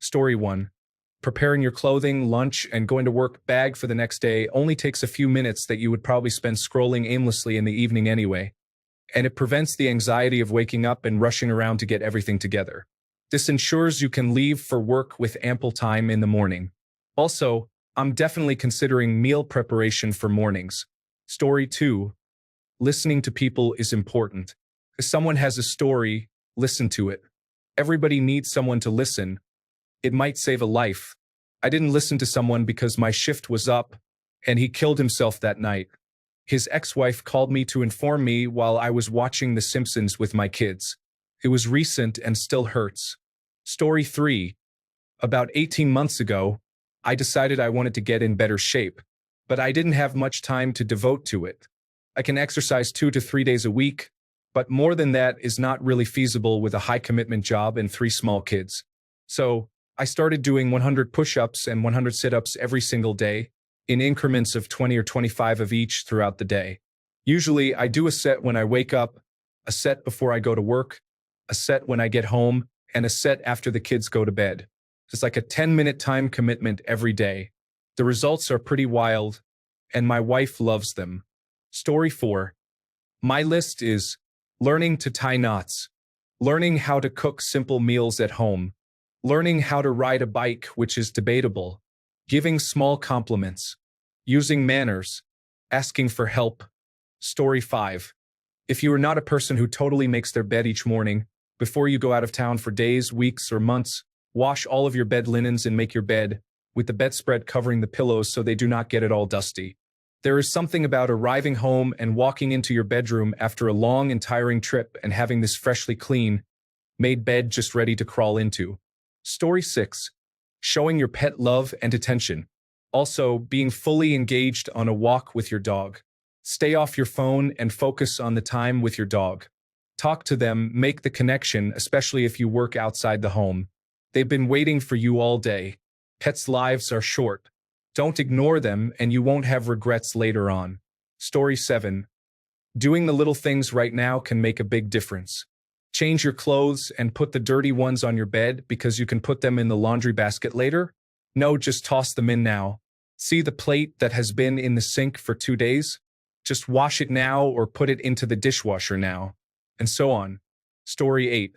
Story 1. Preparing your clothing, lunch, and going to work bag for the next day only takes a few minutes that you would probably spend scrolling aimlessly in the evening anyway, and it prevents the anxiety of waking up and rushing around to get everything together. This ensures you can leave for work with ample time in the morning. Also, I'm definitely considering meal preparation for mornings. Story 2. Listening to people is important. If someone has a story, listen to it. Everybody needs someone to listen. It might save a life. I didn't listen to someone because my shift was up, and he killed himself that night. His ex-wife called me to inform me while I was watching The Simpsons with my kids. It was recent and still hurts. Story 3. About 18 months ago, I decided I wanted to get in better shape, but I didn't have much time to devote to it. I can exercise 2 to 3 days a week, but more than that is not really feasible with a high-commitment job and 3 small kids. So, I started doing 100 push-ups and 100 sit-ups every single day, in increments of 20 or 25 of each throughout the day. Usually, I do a set when I wake up, a set before I go to work, a set when I get home, and a set after the kids go to bed. It's like a 10-minute time commitment every day. The results are pretty wild, and my wife loves them. Story 4. My list is learning to tie knots, learning how to cook simple meals at home, learning how to ride a bike, which is debatable, giving small compliments, using manners, asking for help. Story 5. If you are not a person who totally makes their bed each morning, before you go out of town for days, weeks, or months, wash all of your bed linens and make your bed, with the bedspread covering the pillows so they do not get it all dusty. There is something about arriving home and walking into your bedroom after a long and tiring trip and having this freshly clean, made bed just ready to crawl into. Story 6. Showing your pet love and attention. Also, being fully engaged on a walk with your dog. Stay off your phone and focus on the time with your dog. Talk to them, make the connection, especially if you work outside the home. They've been waiting for you all day. Pets' lives are short. Don't ignore them and you won't have regrets later on. Story 7. Doing the little things right now can make a big difference. Change your clothes and put the dirty ones on your bed because you can put them in the laundry basket later? No, just toss them in now. See the plate that has been in the sink for 2 days? Just wash it now or put it into the dishwasher now. And so on. Story 8.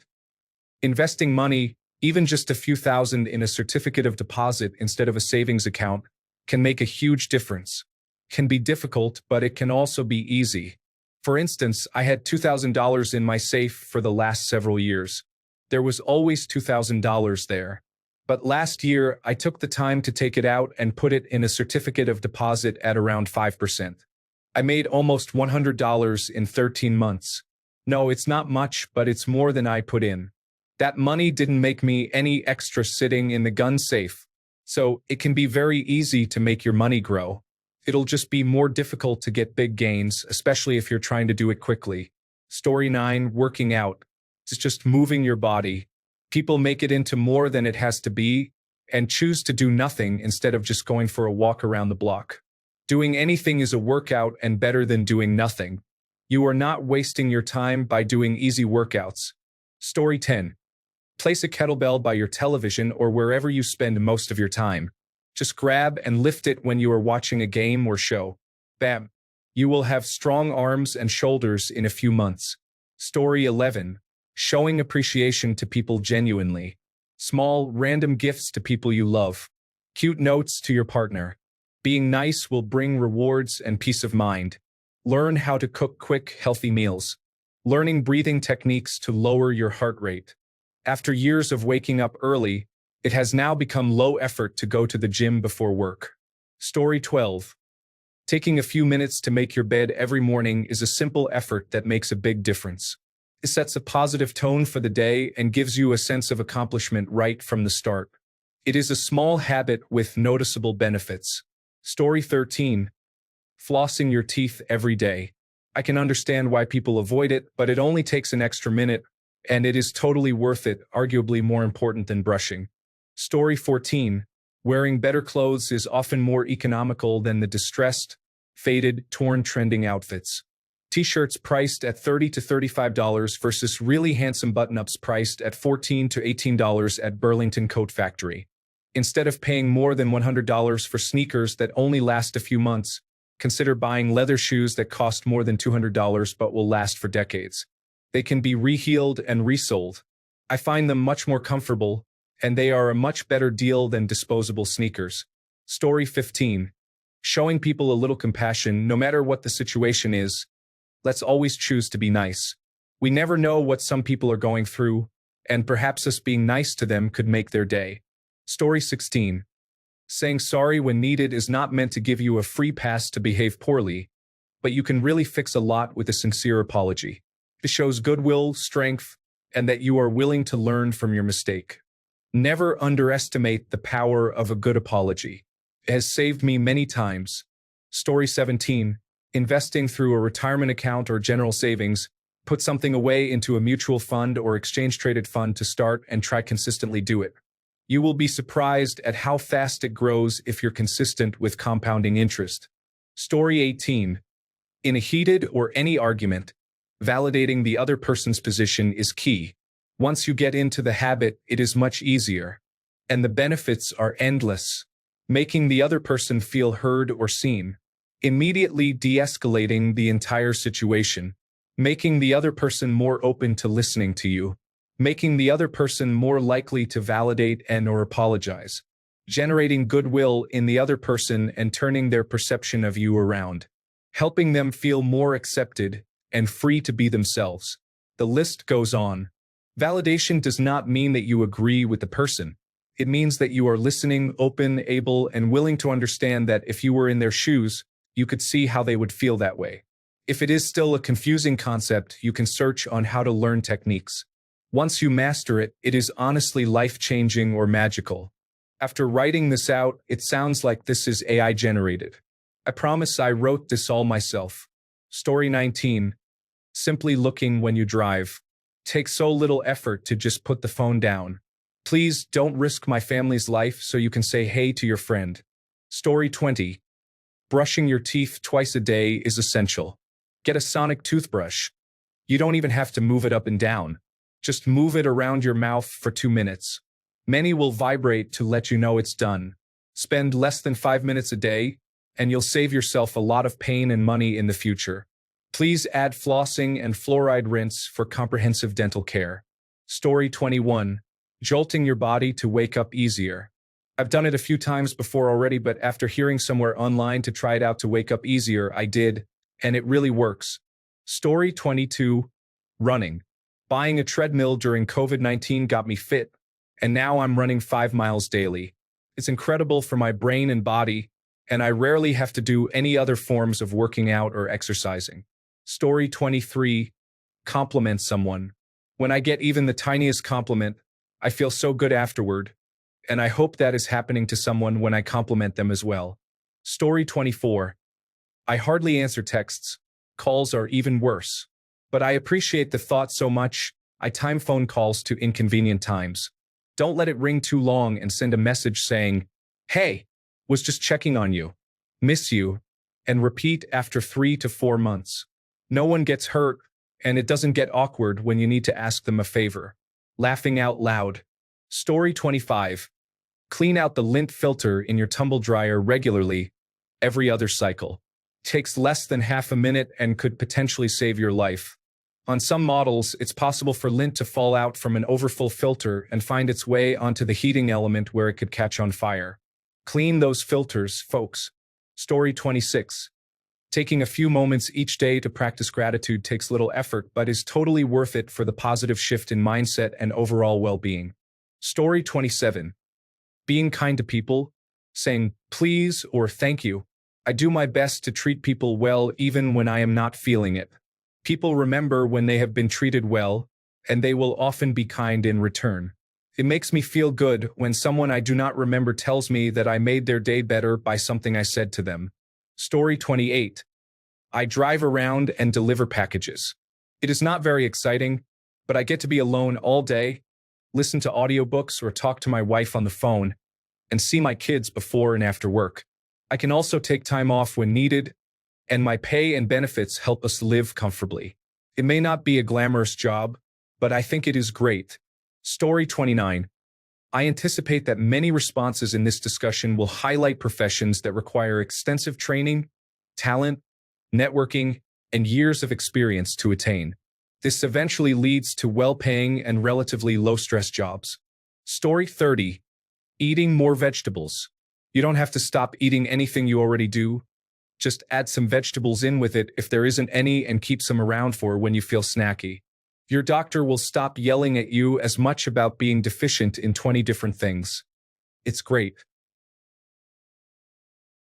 Investing money, even just a few thousand in a certificate of deposit instead of a savings account, can make a huge difference. Can be difficult, but it can also be easy. For instance, I had $2,000 in my safe for the last several years. There was always $2,000 there. But last year, I took the time to take it out and put it in a certificate of deposit at around 5%. I made almost $100 in 13 months. No, it's not much, but it's more than I put in. That money didn't make me any extra sitting in the gun safe. So it can be very easy to make your money grow. It'll just be more difficult to get big gains, especially if you're trying to do it quickly. Story 9, working out. It's just moving your body. People make it into more than it has to be and choose to do nothing instead of just going for a walk around the block. Doing anything is a workout and better than doing nothing. You are not wasting your time by doing easy workouts. Story 10. Place a kettlebell by your television or wherever you spend most of your time. Just grab and lift it when you are watching a game or show. Bam! You will have strong arms and shoulders in a few months. Story 11. Showing appreciation to people genuinely. Small, random gifts to people you love. Cute notes to your partner. Being nice will bring rewards and peace of mind. Learn how to cook quick, healthy meals. Learning breathing techniques to lower your heart rate. After years of waking up early, it has now become low effort to go to the gym before work. Story 12. Taking a few minutes to make your bed every morning is a simple effort that makes a big difference. It sets a positive tone for the day and gives you a sense of accomplishment right from the start. It is a small habit with noticeable benefits. Story 13. Flossing your teeth every day. I can understand why people avoid it, but it only takes an extra minute, and it is totally worth it, arguably more important than brushing. Story 14. Wearing better clothes is often more economical than the distressed, faded, torn trending outfits. T-shirts priced at $30 to $35 versus really handsome button-ups priced at $14 to $18 at Burlington Coat Factory. Instead of paying more than $100 for sneakers that only last a few months, consider buying leather shoes that cost more than $200 but will last for decades. They can be reheeled and resold. I find them much more comfortable, and they are a much better deal than disposable sneakers. Story 15. Showing people a little compassion, no matter what the situation is. Let's always choose to be nice. We never know what some people are going through, and perhaps us being nice to them could make their day. Story 16. Saying sorry when needed is not meant to give you a free pass to behave poorly, but you can really fix a lot with a sincere apology. It shows goodwill, strength, and that you are willing to learn from your mistake. Never underestimate the power of a good apology. It has saved me many times. Story 17. Investing through a retirement account or general savings. Put something away into a mutual fund or exchange-traded fund to start and try consistently do it. You will be surprised at how fast it grows if you're consistent with compounding interest. Story 18. In a heated or any argument, validating the other person's position is key. Once you get into the habit, it is much easier. And the benefits are endless. Making the other person feel heard or seen. Immediately de-escalating the entire situation. Making the other person more open to listening to you. Making the other person more likely to validate and/or apologize. Generating goodwill in the other person and turning their perception of you around. Helping them feel more accepted and free to be themselves. The list goes on. Validation does not mean that you agree with the person. It means that you are listening, open, able, and willing to understand that if you were in their shoes, you could see how they would feel that way. If it is still a confusing concept, you can search on how to learn techniques. Once you master it, it is honestly life-changing or magical. After writing this out, it sounds like this is AI generated. I promise I wrote this all myself. Story 19. Simply looking when you drive. Takes so little effort to just put the phone down. Please don't risk my family's life so you can say hey to your friend. Story 20. Brushing your teeth twice a day is essential. Get a sonic toothbrush. You don't even have to move it up and down. Just move it around your mouth for 2 minutes. Many will vibrate to let you know it's done. Spend less than 5 minutes a day, and you'll save yourself a lot of pain and money in the future. Please add flossing and fluoride rinse for comprehensive dental care. Story 21. Jolting your body to wake up easier. I've done it a few times before already, but after hearing somewhere online to try it out to wake up easier, I did, and it really works. Story 22. Running. Buying a treadmill during COVID-19 got me fit, and now I'm running 5 miles daily. It's incredible for my brain and body, and I rarely have to do any other forms of working out or exercising. Story 23. Compliment someone. When I get even the tiniest compliment, I feel so good afterward, and I hope that is happening to someone when I compliment them as well. Story 24. I hardly answer texts. Calls are even worse. But I appreciate the thought so much, I time phone calls to inconvenient times. Don't let it ring too long and send a message saying, "Hey, was just checking on you. Miss you," and repeat after 3 to 4 months. No one gets hurt, and it doesn't get awkward when you need to ask them a favor. Laughing out loud. Story 25. Clean out the lint filter in your tumble dryer regularly, every other cycle. Takes less than half a minute and could potentially save your life. On some models, it's possible for lint to fall out from an overfull filter and find its way onto the heating element where it could catch on fire. Clean those filters, folks. Story 26. Taking a few moments each day to practice gratitude takes little effort but is totally worth it for the positive shift in mindset and overall well-being. Story 27. Being kind to people, saying please or thank you. I do my best to treat people well even when I am not feeling it. People remember when they have been treated well, and they will often be kind in return. It makes me feel good when someone I do not remember tells me that I made their day better by something I said to them. Story 28. I drive around and deliver packages. It is not very exciting, but I get to be alone all day, listen to audiobooks or talk to my wife on the phone, and see my kids before and after work. I can also take time off when needed, and my pay and benefits help us live comfortably. It may not be a glamorous job, but I think it is great. Story 29. I anticipate that many responses in this discussion will highlight professions that require extensive training, talent, networking, and years of experience to attain. This eventually leads to well-paying and relatively low-stress jobs. Story 30. Eating more vegetables. You don't have to stop eating anything you already do. Just add some vegetables in with it if there isn't any and keep some around for when you feel snacky. Your doctor will stop yelling at you as much about being deficient in 20 different things. It's great.